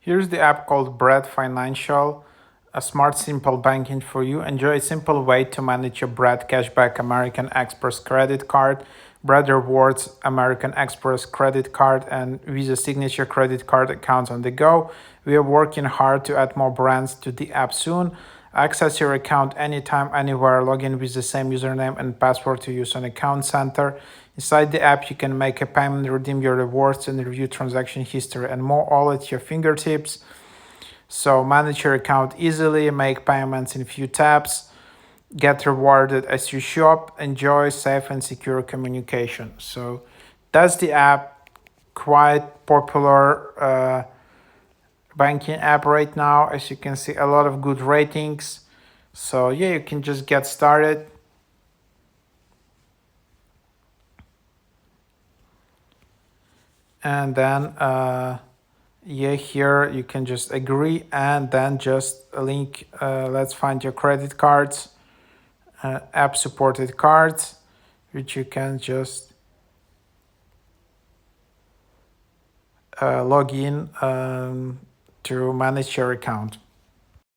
Here's the app called Bread Financial, a smart, simple banking for you. Enjoy a simple way to manage your Bread Cashback American Express credit card, Bread Rewards American Express credit card, and Visa Signature credit card accounts on the go. We are working hard to add more brands to the app soon. Access your account anytime, anywhere. Log in with the same username and password to use on Account Center. Inside the app, you can make a payment, redeem your rewards, and review transaction history and more, all at your fingertips. So manage your account easily, make payments in few taps, get rewarded as you shop, enjoy safe and secure communication. So that's the app, quite popular banking app right now. As you can see, a lot of good ratings. So yeah, you can just get started. And then yeah, here you can just agree and then just a link. Let's find your credit cards, app supported cards, which you can just log in to manage your account.